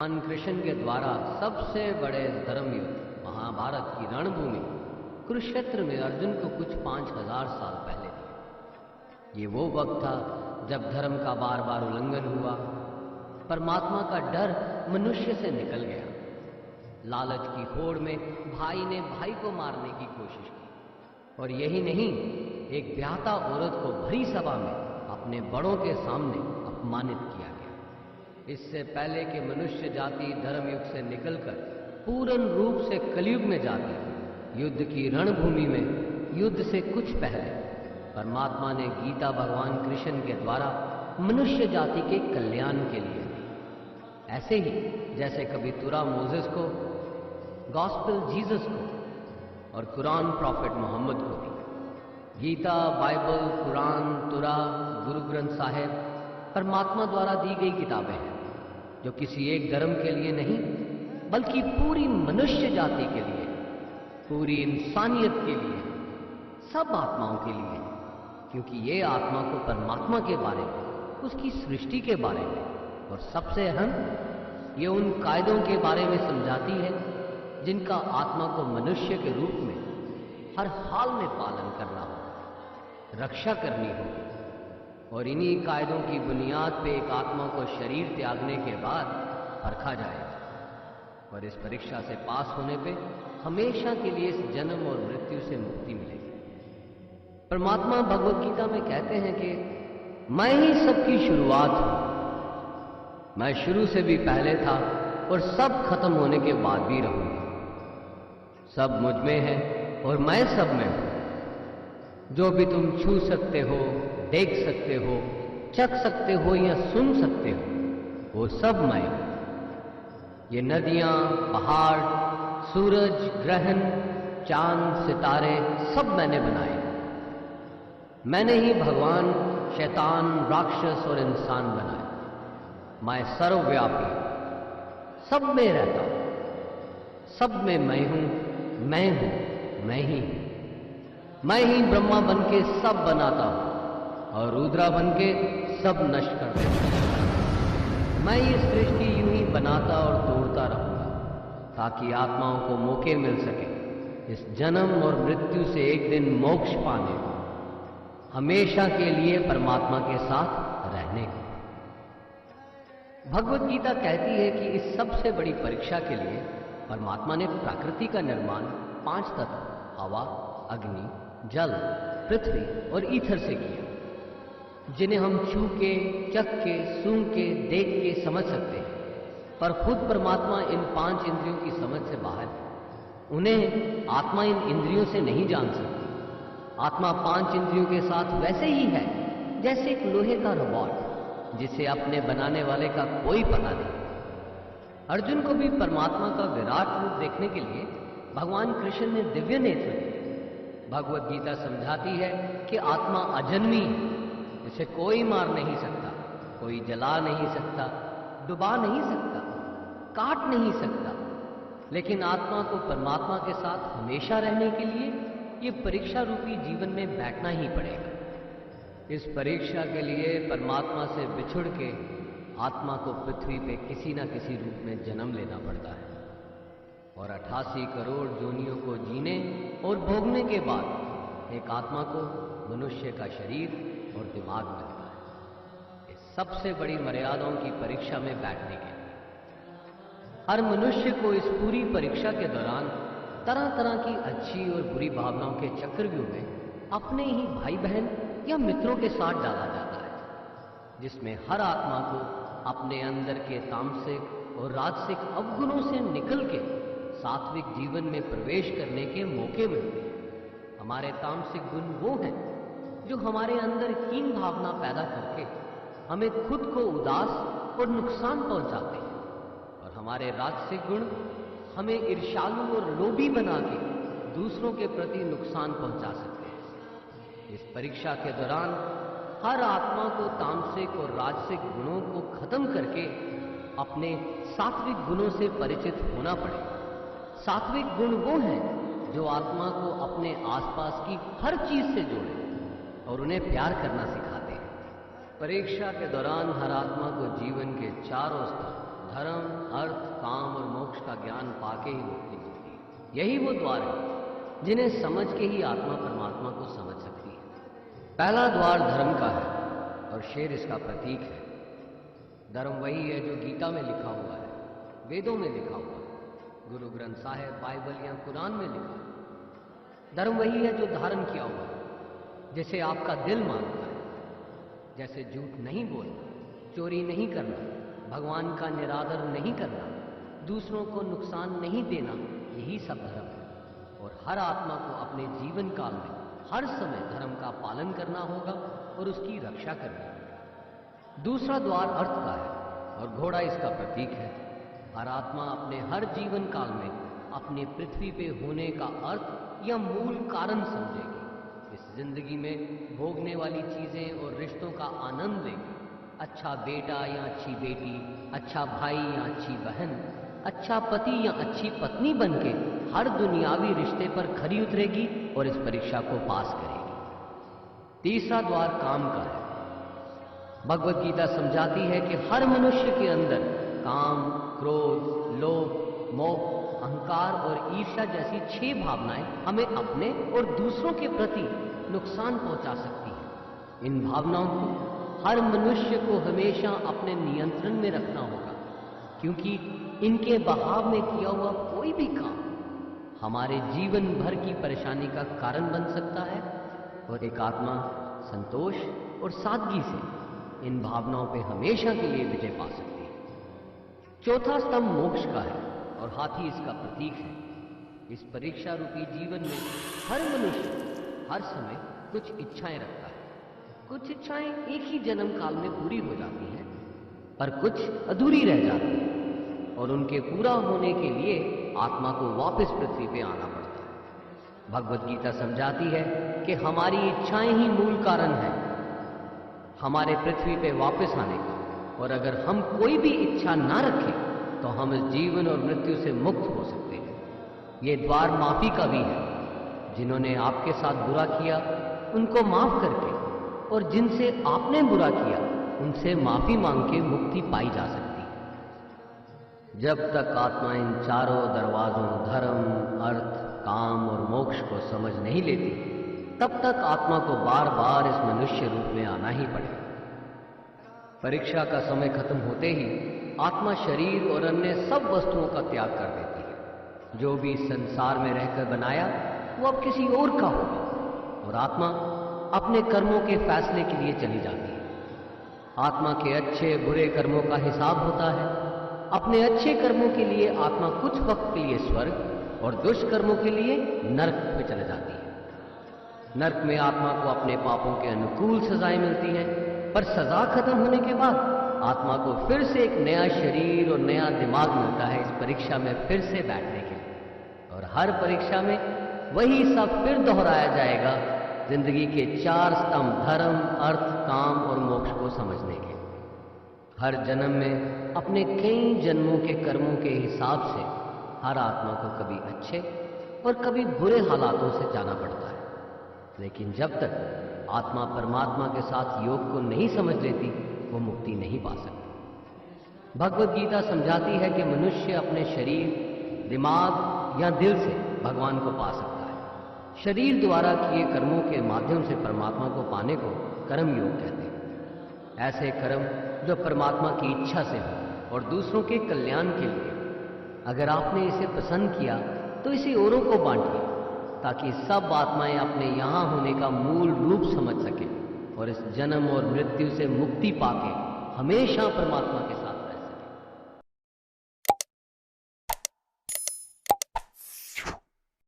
भगवान कृष्ण के द्वारा सबसे बड़े धर्म युद्ध महाभारत की रणभूमि कुरुक्षेत्र में अर्जुन को कुछ 5000 साल पहले थे। ये वो वक्त था जब धर्म का बार बार उल्लंघन हुआ, परमात्मा का डर मनुष्य से निकल गया। लालच की होड़ में भाई ने भाई को मारने की कोशिश की, और यही नहीं, एक ब्याहता औरत को भरी सभा में अपने बड़ों के सामने अपमानित किया गया। इससे पहले कि मनुष्य जाति धर्म युग से निकलकर पूर्ण रूप से कलयुग में जाती, युद्ध की रणभूमि में युद्ध से कुछ पहले परमात्मा ने गीता भगवान कृष्ण के द्वारा मनुष्य जाति के कल्याण के लिए दी। ऐसे ही जैसे कभी तुरा मोसेस को, गॉस्पेल जीसस को और कुरान प्रॉफिट मोहम्मद को दी। गीता, बाइबल, कुरान, तुरा, गुरु ग्रंथ साहिब परमात्मा द्वारा दी गई किताबें हैं, जो किसी एक धर्म के लिए नहीं बल्कि पूरी मनुष्य जाति के लिए, पूरी इंसानियत के लिए, सब आत्माओं के लिए, क्योंकि ये आत्मा को परमात्मा के बारे में, उसकी सृष्टि के बारे में, और सबसे अहम ये उन कायदों के बारे में समझाती है जिनका आत्मा को मनुष्य के रूप में हर हाल में पालन करना हो, रक्षा करनी होगी। और इन्हीं कायदों की बुनियाद पे एक आत्मा को शरीर त्यागने के बाद परखा जाएगा, और इस परीक्षा से पास होने पे हमेशा के लिए इस जन्म और मृत्यु से मुक्ति मिलेगी। परमात्मा भगवत गीता में कहते हैं कि मैं ही सबकी शुरुआत हूं, मैं शुरू से भी पहले था और सब खत्म होने के बाद भी रहूंगा। सब मुझ में है और मैं सब में हूं। जो भी तुम छू सकते हो, देख सकते हो, चख सकते हो या सुन सकते हो, वो सब मैं हूं। ये नदियां, पहाड़, सूरज, ग्रहण, चांद, सितारे सब मैंने बनाए। मैंने ही भगवान, शैतान, राक्षस और इंसान बनाए। मैं सर्वव्यापी, सब में रहता हूं, सब में मैं हूं, मैं मैं ही हूं। मैं ही ब्रह्मा बन के सब बनाता हूं और रुद्रा बन के सब नष्ट कर देता हूं। मैं ये सृष्टि यूं ही बनाता और तोड़ता रहूंगा, ताकि आत्माओं को मौके मिल सके इस जन्म और मृत्यु से एक दिन मोक्ष पाने को, हमेशा के लिए परमात्मा के साथ रहने को। भगवत गीता कहती है कि इस सबसे बड़ी परीक्षा के लिए परमात्मा ने प्रकृति का निर्माण 5 तत्व, हवा, अग्नि, जल, पृथ्वी और ईथर से किया, जिन्हें हम छू के, चख के, सूंघ के, देख के समझ सकते हैं, पर खुद परमात्मा इन 5 इंद्रियों की समझ से बाहर है। उन्हें आत्मा इन इंद्रियों से नहीं जान सकती। आत्मा 5 इंद्रियों के साथ वैसे ही है जैसे एक लोहे का रोबोट, जिसे अपने बनाने वाले का कोई पता नहीं। अर्जुन को भी परमात्मा का विराट रूप देखने के लिए भगवान कृष्ण ने दिव्य नेत्र दिए। भगवत गीता समझाती है कि आत्मा अजन्मी है, इसे कोई मार नहीं सकता, कोई जला नहीं सकता, डुबा नहीं सकता, काट नहीं सकता। लेकिन आत्मा को परमात्मा के साथ हमेशा रहने के लिए ये परीक्षा रूपी जीवन में बैठना ही पड़ेगा। इस परीक्षा के लिए परमात्मा से बिछुड़ के आत्मा को पृथ्वी पे किसी न किसी रूप में जन्म लेना पड़ता है, और 88 करोड़ योनियों को जीने और भोगने के बाद एक आत्मा को मनुष्य का शरीर और दिमाग मिलता है। इस सबसे बड़ी मर्यादाओं की परीक्षा में बैठने के लिए हर मनुष्य को इस पूरी परीक्षा के दौरान तरह तरह की अच्छी और बुरी भावनाओं के चक्रव्यूह में अपने ही भाई बहन या मित्रों के साथ डाला जाता है, जिसमें हर आत्मा को अपने अंदर के तामसिक और राजसिक अवगुणों से निकल के सात्विक जीवन में प्रवेश करने के मौके मिलते हैं। हमारे तामसिक गुण वो हैं जो हमारे अंदर हीन भावना पैदा करके हमें खुद को उदास और नुकसान पहुंचाते हैं, और हमारे राजसिक गुण हमें ईर्ष्यालु और लोभी बना के दूसरों के प्रति नुकसान पहुंचा सकते हैं। इस परीक्षा के दौरान हर आत्मा को तामसिक और राजसिक गुणों को खत्म करके अपने सात्विक गुणों से परिचित होना पड़ेगा। सात्विक गुण वो हैं जो आत्मा को अपने आसपास की हर चीज से जोड़े और उन्हें प्यार करना सिखाते हैं। परीक्षा के दौरान हर आत्मा को जीवन के चारों स्तर, धर्म, अर्थ, ज्ञान पाके ही मुक्ति मिलती है। यही वो द्वार है जिन्हें समझ के ही आत्मा परमात्मा को समझ सकती है। पहला द्वार धर्म का है और शेर इसका प्रतीक है। धर्म वही है जो गीता में लिखा हुआ है, वेदों में लिखा हुआ है, गुरु ग्रंथ साहिब, बाइबल या कुरान में लिखा है। धर्म वही है जो धारण किया हुआ है, जिसे आपका दिल मानता है, जैसे झूठ नहीं बोलना, चोरी नहीं करना, भगवान का निरादर नहीं करना, दूसरों को नुकसान नहीं देना, यही सब धर्म है। और हर आत्मा को अपने जीवन काल में हर समय धर्म का पालन करना होगा और उसकी रक्षा करनी होगी। दूसरा द्वार अर्थ का है और घोड़ा इसका प्रतीक है। हर आत्मा अपने हर जीवन काल में अपने पृथ्वी पे होने का अर्थ या मूल कारण समझेगी। इस जिंदगी में भोगने वाली चीजें और रिश्तों का आनंद लेगी। अच्छा बेटा या अच्छी बेटी, अच्छा भाई या अच्छी बहन, अच्छा पति या अच्छी पत्नी बनके हर दुनियावी रिश्ते पर खरी उतरेगी और इस परीक्षा को पास करेगी। तीसरा द्वार काम का है। भगवत गीता समझाती है कि हर मनुष्य के अंदर काम, क्रोध, लोभ, मोह, अहंकार और ईर्ष्या जैसी 6 भावनाएं हमें अपने और दूसरों के प्रति नुकसान पहुंचा सकती है। इन भावनाओं को हर मनुष्य को हमेशा अपने नियंत्रण में रखना होगा, क्योंकि इनके बहाव में किया हुआ कोई भी काम हमारे जीवन भर की परेशानी का कारण बन सकता है और एक आत्मा संतोष और सादगी से इन भावनाओं पे हमेशा के लिए विजय पा सकती है। चौथा स्तंभ मोक्ष का है और हाथी इसका प्रतीक है। इस परीक्षा रूपी जीवन में हर मनुष्य हर समय कुछ इच्छाएं रखता है। कुछ इच्छाएं एक ही जन्म काल में पूरी हो जाती हैं, पर कुछ अधूरी रह जाती हैं और उनके पूरा होने के लिए आत्मा को वापस पृथ्वी पे आना पड़ता है। भगवत गीता समझाती है कि हमारी इच्छाएं ही मूल कारण है हमारे पृथ्वी पे वापस आने का, और अगर हम कोई भी इच्छा ना रखें तो हम इस जीवन और मृत्यु से मुक्त हो सकते हैं। ये द्वार माफी का भी है। जिन्होंने आपके साथ बुरा किया उनको माफ करके और जिनसे आपने बुरा किया उनसे माफी मांग के मुक्ति पाई जा सकती है। जब तक आत्मा इन चारों दरवाजों धर्म, अर्थ, काम और मोक्ष को समझ नहीं लेती, तब तक आत्मा को बार बार इस मनुष्य रूप में आना ही पड़ेगा। परीक्षा का समय खत्म होते ही आत्मा शरीर और अन्य सब वस्तुओं का त्याग कर देती है। जो भी संसार में रहकर बनाया वो अब किसी और का होगा और आत्मा अपने कर्मों के फैसले के लिए चली जाती है। आत्मा के अच्छे बुरे कर्मों का हिसाब होता है। अपने अच्छे कर्मों के लिए आत्मा कुछ वक्त के लिए स्वर्ग और दुष्कर्मों के लिए नरक में चले जाती है। नरक में आत्मा को अपने पापों के अनुकूल सजाएं मिलती हैं, पर सजा खत्म होने के बाद आत्मा को फिर से एक नया शरीर और नया दिमाग मिलता है इस परीक्षा में फिर से बैठने के लिए। और हर परीक्षा में वही सब फिर दोहराया जाएगा, जिंदगी के 4 स्तंभ धर्म, अर्थ, काम और मोक्ष को समझने के। हर जन्म में अपने कई जन्मों के कर्मों के हिसाब से हर आत्मा को कभी अच्छे और कभी बुरे हालातों से जाना पड़ता है, लेकिन जब तक आत्मा परमात्मा के साथ योग को नहीं समझ लेती वो मुक्ति नहीं पा सकती। भगवत गीता समझाती है कि मनुष्य अपने शरीर, दिमाग या दिल से भगवान को पा सकता है। शरीर द्वारा किए कर्मों के माध्यम से परमात्मा को पाने को कर्म योग कहते हैं। ऐसे कर्म जो परमात्मा की इच्छा से हो और दूसरों के कल्याण के लिए। अगर आपने इसे पसंद किया तो इसे औरों को बांटिए, ताकि सब आत्माएं अपने यहां होने का मूल रूप समझ सकें और इस जन्म और मृत्यु से मुक्ति पाके हमेशा परमात्मा के साथ